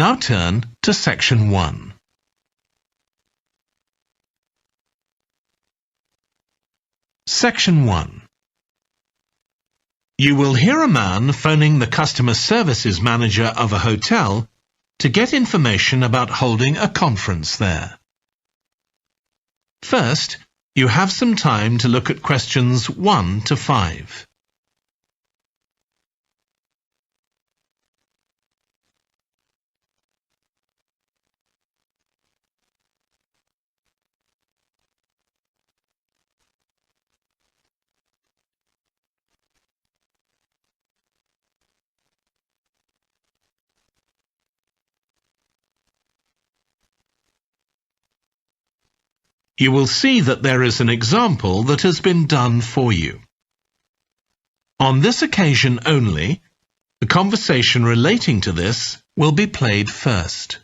Now turn to Section 1. Section 1. You will hear a man phoning the customer services manager of a hotel to get information about holding a conference there. First, you have some time to look at questions 1 to 5. You will see that there is an example that has been done for you. On this occasion only, the conversation relating to this will be played first.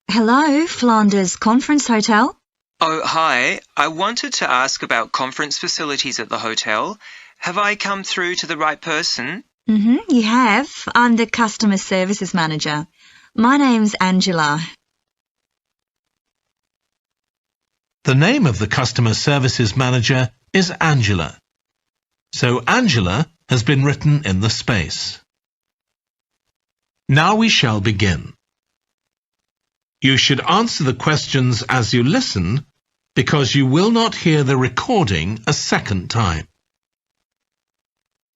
Hello, Flanders Conference Hotel. Oh, hi. I wanted to ask about conference facilities at the hotel. Have I come through to the right person? You have. I'm the customer services manager. My name's Angela. The name of the customer services manager is Angela. So Angela has been written in the space. Now we shall begin. You should answer the questions as you listen, because you will not hear the recording a second time.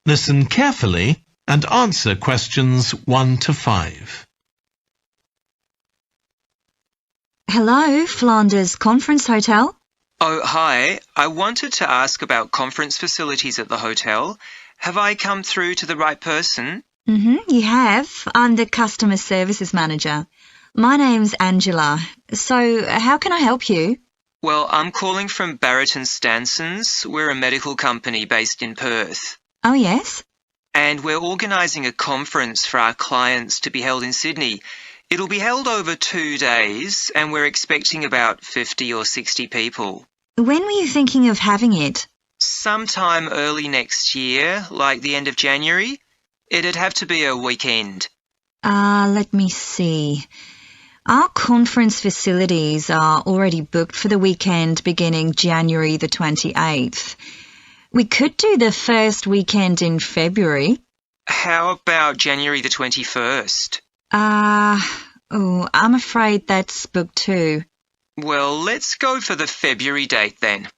Listen carefully and answer questions 1 to 5. Hello, Flanders Conference Hotel. Oh, hi. I wanted to ask about conference facilities at the hotel. Have I come through to the right person? You have. I'm the customer services manager. My name's Angela. So, how can I help you? Well, I'm calling from Barrett and Stanson's. We're a medical company based in Perth. Oh, yes? And we're organising a conference for our clients to be held in Sydney. It'll be held over 2 days, and we're expecting about 50 or 60 people. When were you thinking of having it? Sometime early next year, like the end of January. It'd have to be a weekend. Let me see. Our conference facilities are already booked for the weekend beginning January the 28th. We could do the first weekend in February. How about January the 21st? I'm afraid that's booked too. Well, let's go for the February date then.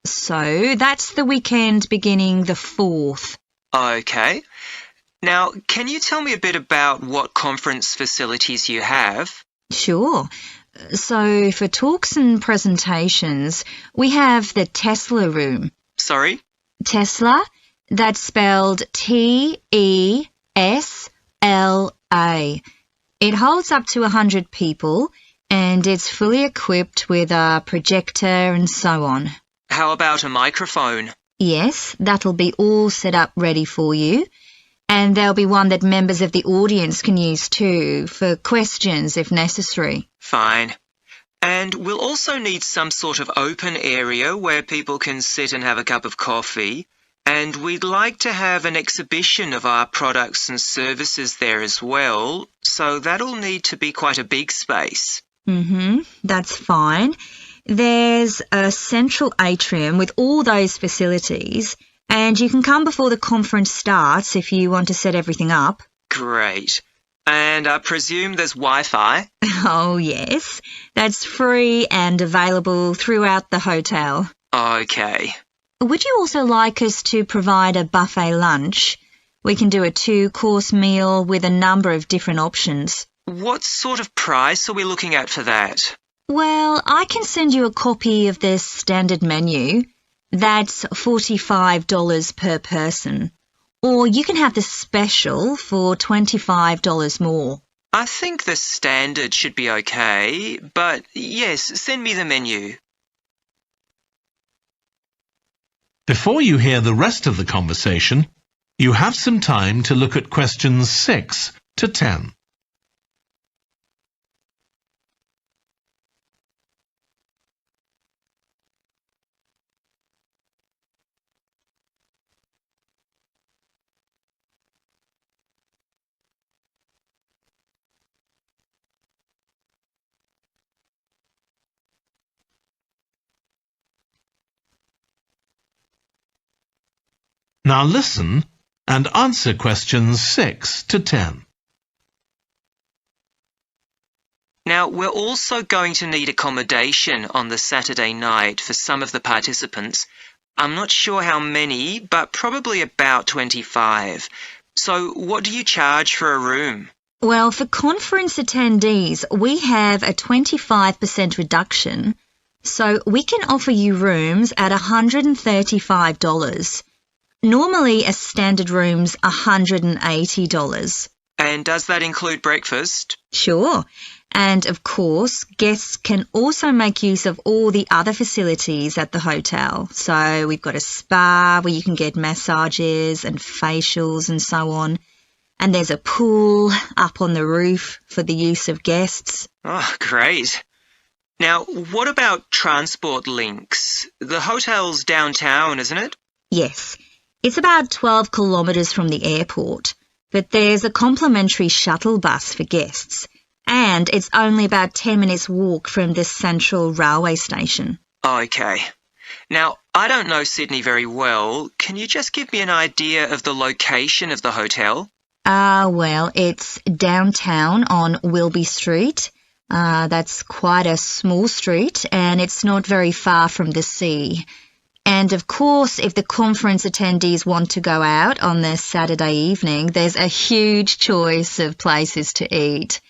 So that's the weekend beginning the 4th. Okay. Now, can you tell me a bit about what conference facilities you have? Sure. So for talks and presentations, we have the Tesla room. Sorry? Tesla, that's spelled T-E-S-L-A. It holds up to 100 people and it's fully equipped with a projector and so on. How about a microphone? Yes, that'll be all set up ready for you. And there'll be one that members of the audience can use too, for questions if necessary. Fine. And we'll also need some sort of open area where people can sit and have a cup of coffee. And we'd like to have an exhibition of our products and services there as well, so that'll need to be quite a big space. That's fine. There's a central atrium with all those facilities, and you can come before the conference starts if you want to set everything up. Great. And I presume there's Wi-Fi? Oh, yes. That's free and available throughout the hotel. Okay. Would you also like us to provide a buffet lunch? We can do a 2-course meal with a number of different options. What sort of price are we looking at for that? Well, I can send you a copy of the standard menu. That's $45 per person. Or you can have the special for $25 more. I think the standard should be okay, but yes, send me the menu. Before you hear the rest of the conversation, you have some time to look at questions 6 to 10. Now listen and answer questions 6 to 10. Now, we're also going to need accommodation on the Saturday night for some of the participants. I'm not sure how many, but probably about 25. So what do you charge for a room? Well, for conference attendees, we have a 25% reduction, so we can offer you rooms at $135. Normally, a standard room's $180. And does that include breakfast? Sure. And of course, guests can also make use of all the other facilities at the hotel. So we've got a spa where you can get massages and facials and so on. And there's a pool up on the roof for the use of guests. Oh, great. Now, what about transport links? The hotel's downtown, isn't it? Yes. It's about 12 kilometres from the airport, but there's a complimentary shuttle bus for guests. And it's only about 10 minutes walk from the central railway station. Okay. Now, I don't know Sydney very well. Can you just give me an idea of the location of the hotel? Well, it's downtown on Wilby Street. That's quite a small street, and it's not very far from the sea. And of course, if the conference attendees want to go out on the Saturday evening, there's a huge choice of places to eat.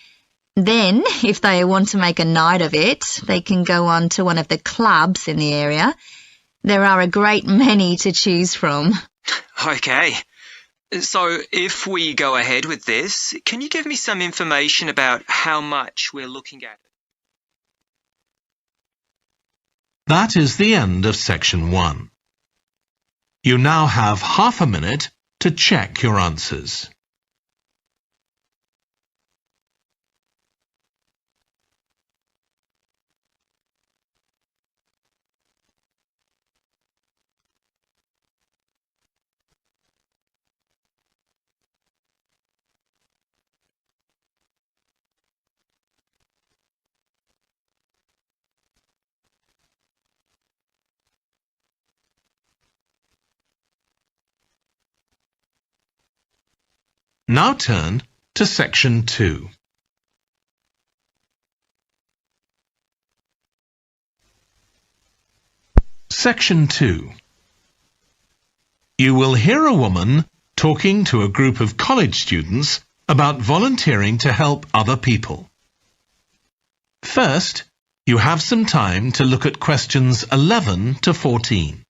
Then, if they want to make a night of it, they can go on to one of the clubs in the area. There are a great many to choose from. Okay. So, if we go ahead with this, can you give me some information about how much we're looking at? That is the end of section 1. You now have half a minute to check your answers. Now turn to section 2. Section 2. You will hear a woman talking to a group of college students about volunteering to help other people. First, you have some time to look at questions 11 to 14.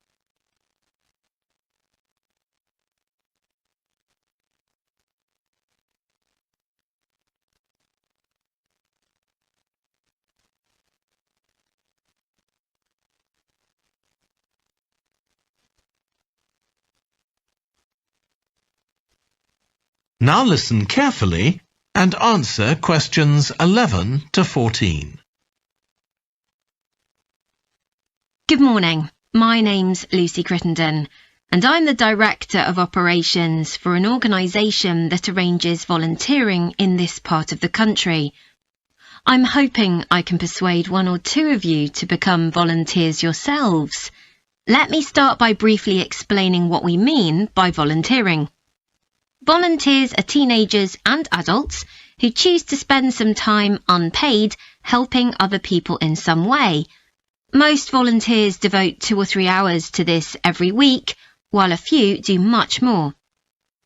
Now listen carefully and answer questions 11 to 14. Good morning. My name's Lucy Crittenden, and I'm the Director of Operations for an organisation that arranges volunteering in this part of the country. I'm hoping I can persuade one or two of you to become volunteers yourselves. Let me start by briefly explaining what we mean by volunteering. Volunteers are teenagers and adults who choose to spend some time unpaid helping other people in some way. Most volunteers devote 2 or 3 hours to this every week, while a few do much more.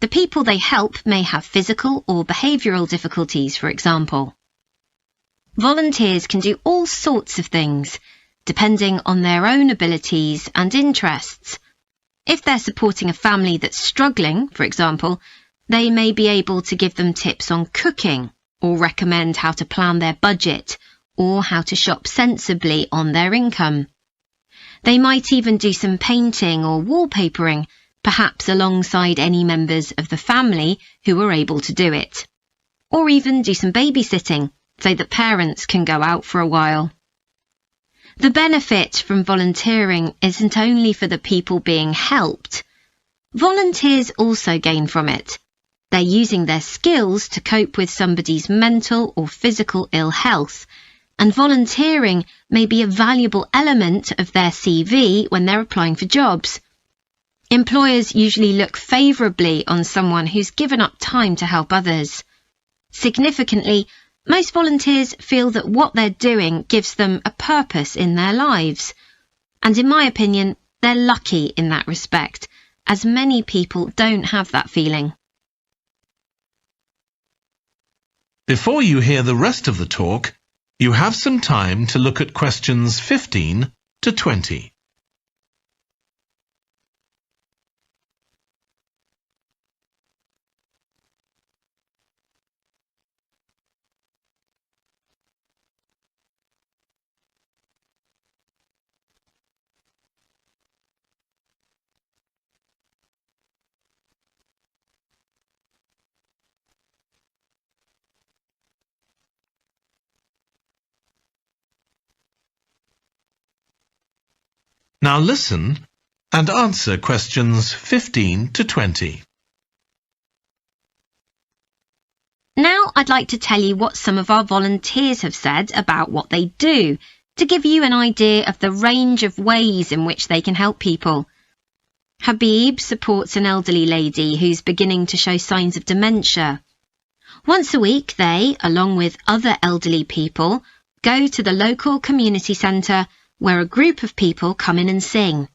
The people they help may have physical or behavioural difficulties, for example. Volunteers can do all sorts of things, depending on their own abilities and interests. If they're supporting a family that's struggling, for example, they may be able to give them tips on cooking, or recommend how to plan their budget, or how to shop sensibly on their income. They might even do some painting or wallpapering, perhaps alongside any members of the family who are able to do it. Or even do some babysitting, so that parents can go out for a while. The benefit from volunteering isn't only for the people being helped. Volunteers also gain from it. They're using their skills to cope with somebody's mental or physical ill health, and volunteering may be a valuable element of their CV when they're applying for jobs. Employers usually look favourably on someone who's given up time to help others. Significantly, most volunteers feel that what they're doing gives them a purpose in their lives. And in my opinion, they're lucky in that respect, as many people don't have that feeling. Before you hear the rest of the talk, you have some time to look at questions 15 to 20. Now listen and answer questions 15 to 20. Now I'd like to tell you what some of our volunteers have said about what they do, to give you an idea of the range of ways in which they can help people. Habib supports an elderly lady who's beginning to show signs of dementia. Once a week they, along with other elderly people, go to the local community centre where a group of people come in and sing.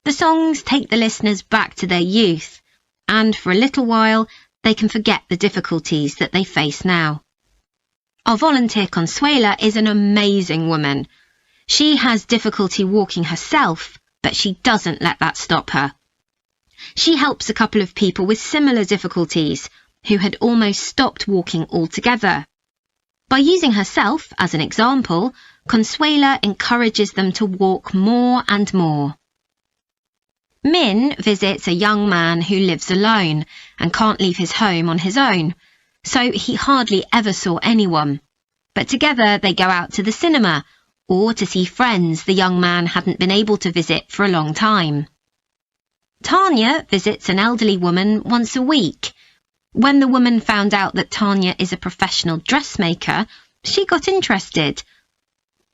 The songs take the listeners back to their youth, and for a little while they can forget the difficulties that they face now. Our volunteer Consuela is an amazing woman. She has difficulty walking herself, but she doesn't let that stop her. She helps a couple of people with similar difficulties who had almost stopped walking altogether. By using herself as an example, Consuela encourages them to walk more and more. Min visits a young man who lives alone and can't leave his home on his own, so he hardly ever saw anyone. But together they go out to the cinema or to see friends the young man hadn't been able to visit for a long time. Tanya visits an elderly woman once a week. When the woman found out that Tanya is a professional dressmaker, she got interested.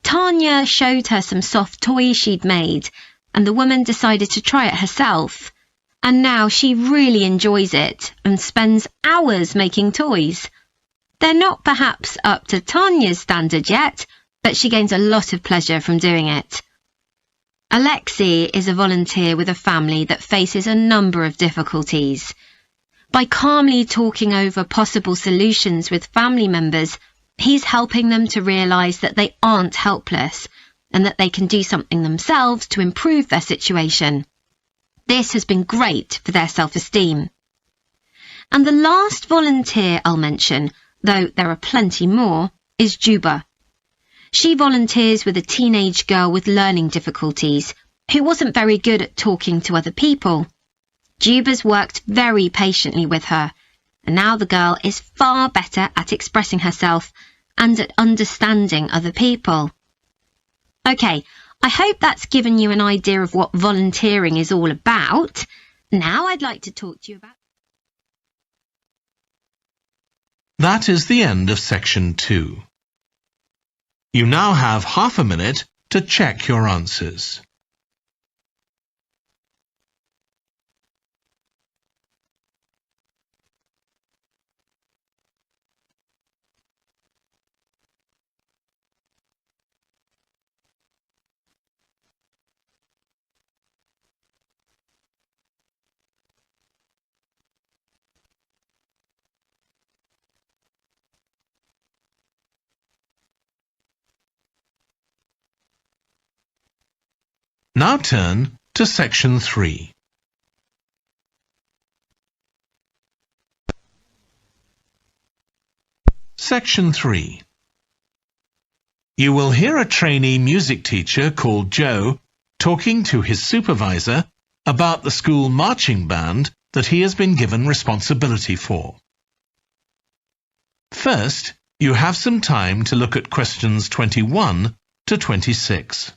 Tanya showed her some soft toys she'd made, and the woman decided to try it herself. And now she really enjoys it and spends hours making toys. They're not perhaps up to Tanya's standard yet, but she gains a lot of pleasure from doing it. Alexi is a volunteer with a family that faces a number of difficulties. By calmly talking over possible solutions with family members, he's helping them to realise that they aren't helpless and that they can do something themselves to improve their situation. This has been great for their self-esteem. And the last volunteer I'll mention, though there are plenty more, is Juba. She volunteers with a teenage girl with learning difficulties who wasn't very good at talking to other people. Juba's worked very patiently with her, and now the girl is far better at expressing herself and at understanding other people. OK, I hope that's given you an idea of what volunteering is all about. Now I'd like to talk to you about... That is the end of section 2. You now have half a minute to check your answers. Now turn to section 3. Section 3. You will hear a trainee music teacher called Joe talking to his supervisor about the school marching band that he has been given responsibility for. First, you have some time to look at questions 21 to 26.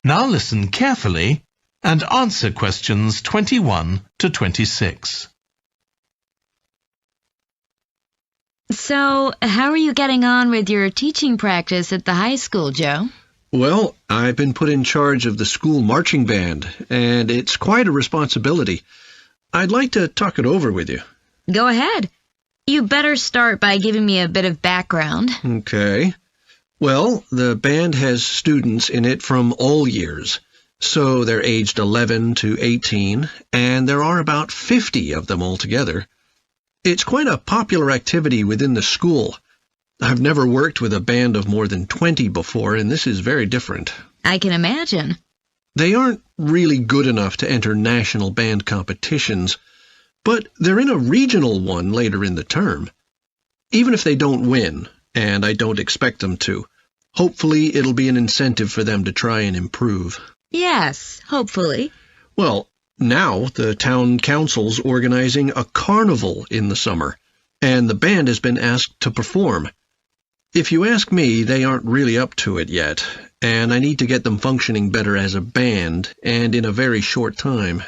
Now listen carefully and answer questions 21 to 26. So, how are you getting on with your teaching practice at the high school, Joe? Well, I've been put in charge of the school marching band, and it's quite a responsibility. I'd like to talk it over with you. Go ahead. You better start by giving me a bit of background. Okay. Well, the band has students in it from all years. So they're aged 11 to 18, and there are about 50 of them altogether. It's quite a popular activity within the school. I've never worked with a band of more than 20 before, and this is very different. I can imagine. They aren't really good enough to enter national band competitions, but they're in a regional one later in the term. Even if they don't win, and I don't expect them to, hopefully it'll be an incentive for them to try and improve. Yes, hopefully. Well, now the town council's organizing a carnival in the summer, and the band has been asked to perform. If you ask me, they aren't really up to it yet, and I need to get them functioning better as a band, and in a very short time.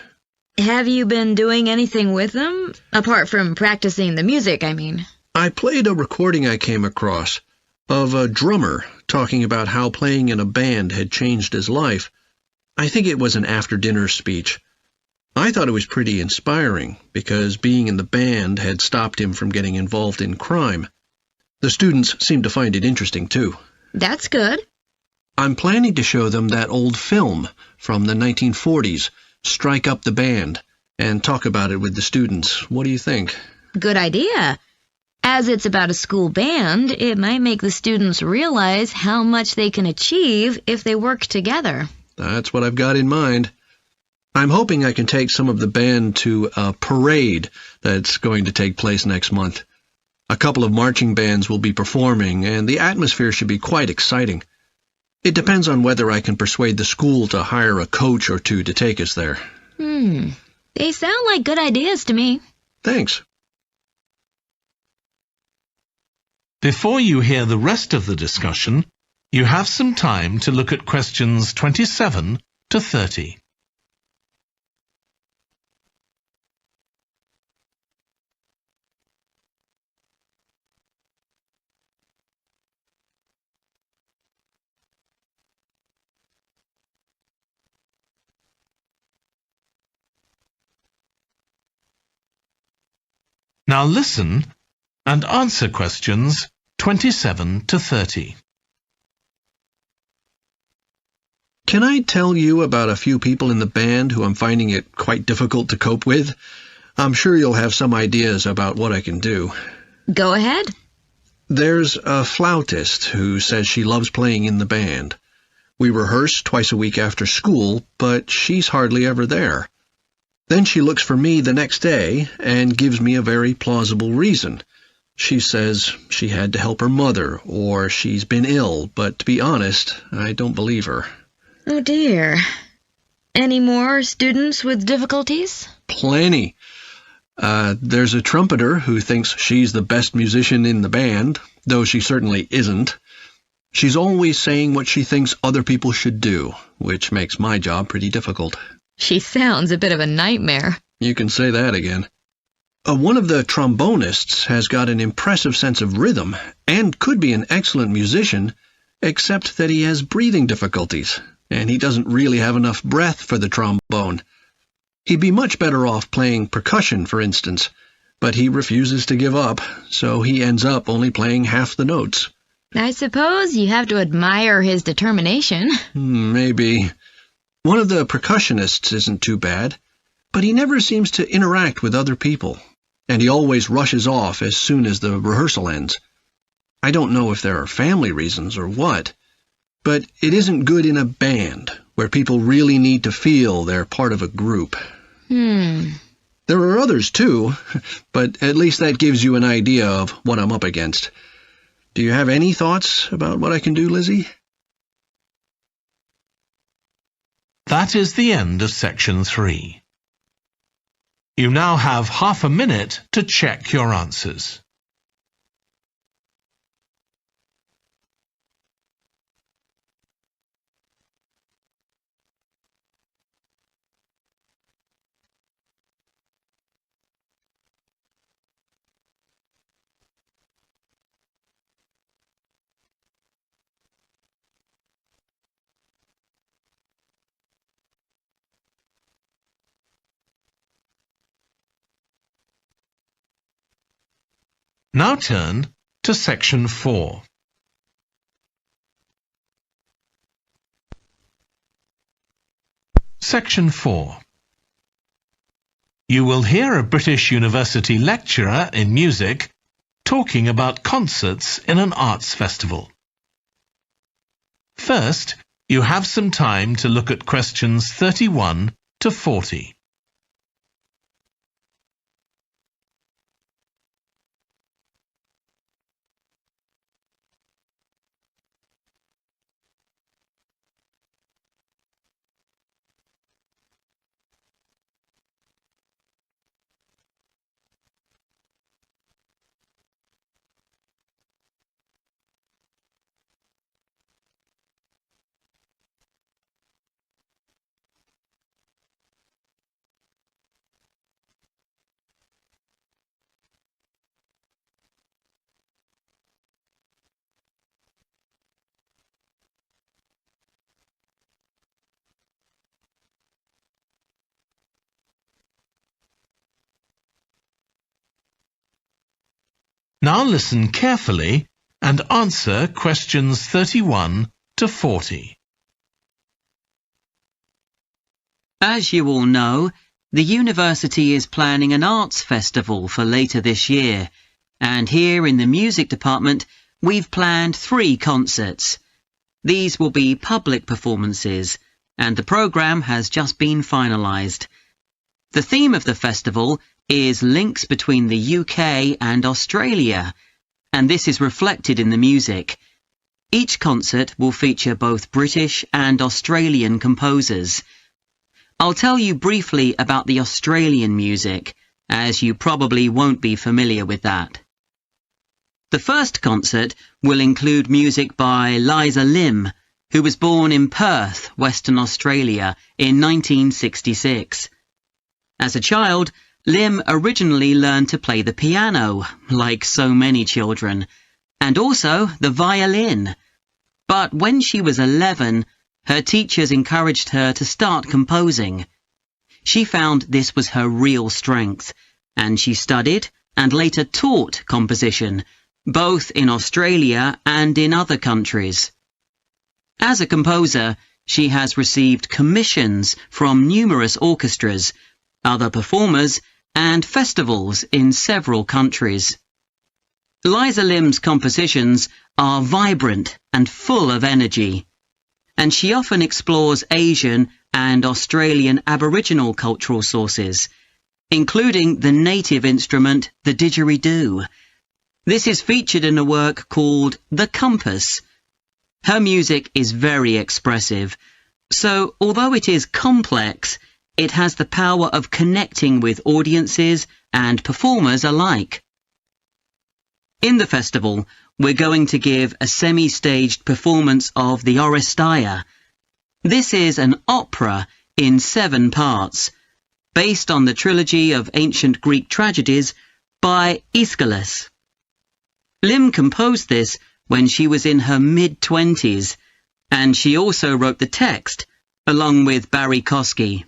Have you been doing anything with them? Apart from practicing the music, I mean. I played a recording I came across of a drummer talking about how playing in a band had changed his life. I think it was an after-dinner speech. I thought it was pretty inspiring, because being in the band had stopped him from getting involved in crime. The students seemed to find it interesting, too. That's good. I'm planning to show them that old film from the 1940s, Strike Up the Band, and talk about it with the students. What do you think? Good idea. As it's about a school band, it might make the students realize how much they can achieve if they work together. That's what I've got in mind. I'm hoping I can take some of the band to a parade that's going to take place next month. A couple of marching bands will be performing, and the atmosphere should be quite exciting. It depends on whether I can persuade the school to hire a coach or two to take us there. They sound like good ideas to me. Thanks. Before you hear the rest of the discussion, you have some time to look at questions 27 to 30. Now listen and answer questions 27 to 30. Can I tell you about a few people in the band who I'm finding it quite difficult to cope with? I'm sure you'll have some ideas about what I can do. Go ahead. There's a flautist who says she loves playing in the band. We rehearse twice a week after school, but she's hardly ever there. Then she looks for me the next day and gives me a very plausible reason. She says she had to help her mother, or she's been ill, but to be honest, I don't believe her. Oh dear. Any more students with difficulties? Plenty. There's a trumpeter who thinks she's the best musician in the band, though she certainly isn't. She's always saying what she thinks other people should do, which makes my job pretty difficult. She sounds a bit of a nightmare. You can say that again. One of the trombonists has got an impressive sense of rhythm and could be an excellent musician, except that he has breathing difficulties, and he doesn't really have enough breath for the trombone. He'd be much better off playing percussion, for instance, but he refuses to give up, so he ends up only playing half the notes. I suppose you have to admire his determination. Maybe. One of the percussionists isn't too bad, but he never seems to interact with other people, and he always rushes off as soon as the rehearsal ends. I don't know if there are family reasons or what, but it isn't good in a band, where people really need to feel they're part of a group. There are others too, but at least that gives you an idea of what I'm up against. Do you have any thoughts about what I can do, Lizzie? That is the end of section 3. You now have half a minute to check your answers. Now turn to Section 4. Section 4. You will hear a British University lecturer in music talking about concerts in an arts festival. First, you have some time to look at questions 31 to 40. Now listen carefully and answer questions 31 to 40. As you all know, the university is planning an arts festival for later this year, and here in the music department we've planned 3 concerts. These will be public performances, and the programme has just been finalised. The theme of the festival is links between the UK and Australia, and this is reflected in the music. Each concert will feature both British and Australian composers. I'll tell you briefly about the Australian music, as you probably won't be familiar with that. The first concert will include music by Liza Lim, who was born in Perth, Western Australia, in 1966. As a child, Lim originally learned to play the piano, like so many children, and also the violin. But when she was 11, her teachers encouraged her to start composing. She found this was her real strength, and she studied and later taught composition, both in Australia and in other countries. As a composer, she has received commissions from numerous orchestras, other performers, and festivals in several countries. Liza Lim's compositions are vibrant and full of energy, and she often explores Asian and Australian Aboriginal cultural sources, including the native instrument, the didgeridoo. This is featured in a work called The Compass. Her music is very expressive, so although it is complex, it has the power of connecting with audiences and performers alike. In the festival, we're going to give a semi-staged performance of the Oresteia. This is an opera in 7 parts, based on the trilogy of ancient Greek tragedies by Aeschylus. Lim composed this when she was in her mid-20s, and she also wrote the text, along with Barry Kosky.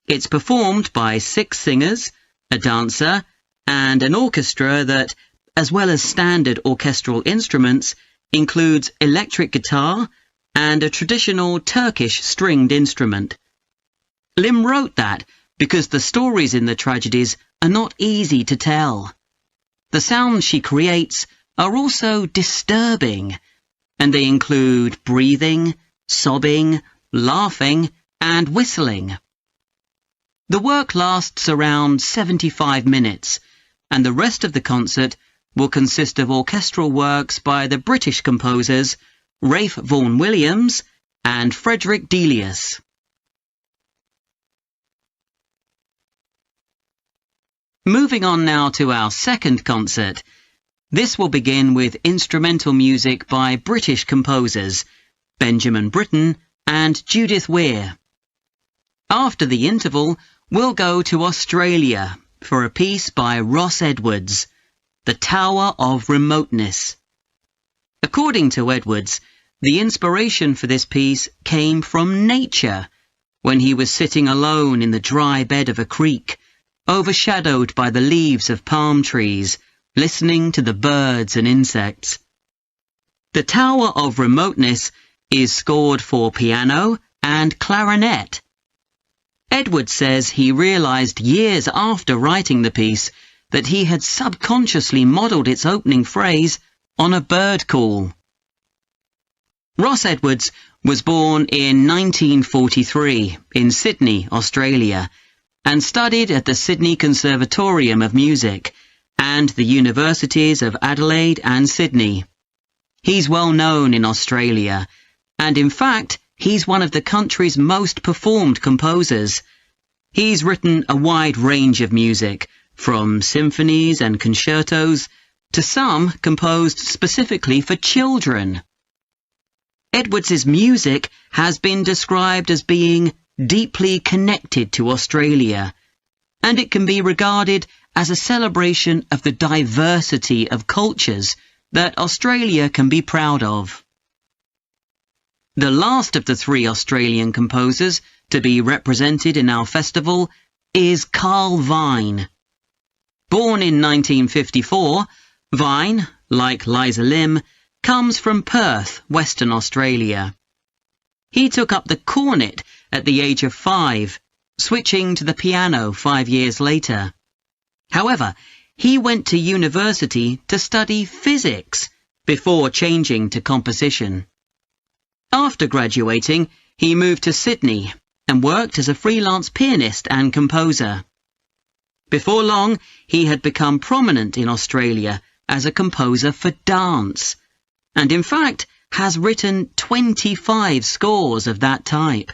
It's performed by 6 singers, a dancer, and an orchestra that, as well as standard orchestral instruments, includes electric guitar and a traditional Turkish stringed instrument. Lim wrote that because the stories in the tragedies are not easy to tell. The sounds she creates are also disturbing, and they include breathing, sobbing, laughing, and whistling. The work lasts around 75 minutes, and the rest of the concert will consist of orchestral works by the British composers Ralph Vaughan Williams and Frederick Delius. Moving on now to our second concert. This will begin with instrumental music by British composers Benjamin Britten and Judith Weir. After the interval, we'll go to Australia for a piece by Ross Edwards, The Tower of Remoteness. According to Edwards, the inspiration for this piece came from nature, when he was sitting alone in the dry bed of a creek, overshadowed by the leaves of palm trees, listening to the birds and insects. The Tower of Remoteness is scored for piano and clarinet. Edward says he realized years after writing the piece that he had subconsciously modelled its opening phrase on a bird call. Ross Edwards was born in 1943 in Sydney, Australia, and studied at the Sydney Conservatorium of Music and the Universities of Adelaide and Sydney. He's well known in Australia, and in fact, he's one of the country's most performed composers. He's written a wide range of music, from symphonies and concertos to some composed specifically for children. Edwards's music has been described as being deeply connected to Australia, and it can be regarded as a celebration of the diversity of cultures that Australia can be proud of. The last of the three Australian composers to be represented in our festival is Carl Vine. Born in 1954, Vine, like Liza Lim, comes from Perth, Western Australia. He took up the cornet at the age of 5, switching to the piano 5 years later. However, he went to university to study physics before changing to composition. After graduating, he moved to Sydney and worked as a freelance pianist and composer. Before long, he had become prominent in Australia as a composer for dance, and in fact has written 25 scores of that type.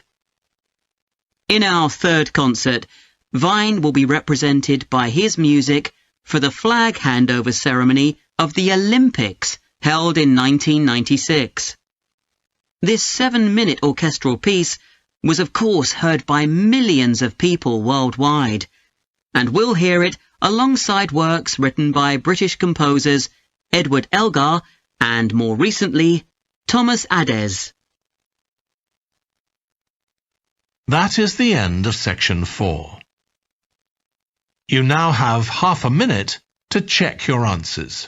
In our third concert, Vine will be represented by his music for the flag handover ceremony of the Olympics held in 1996. This 7-minute orchestral piece was of course heard by millions of people worldwide, and we'll hear it alongside works written by British composers Edward Elgar and, more recently, Thomas Adès. That is the end of section 4. You now have half a minute to check your answers.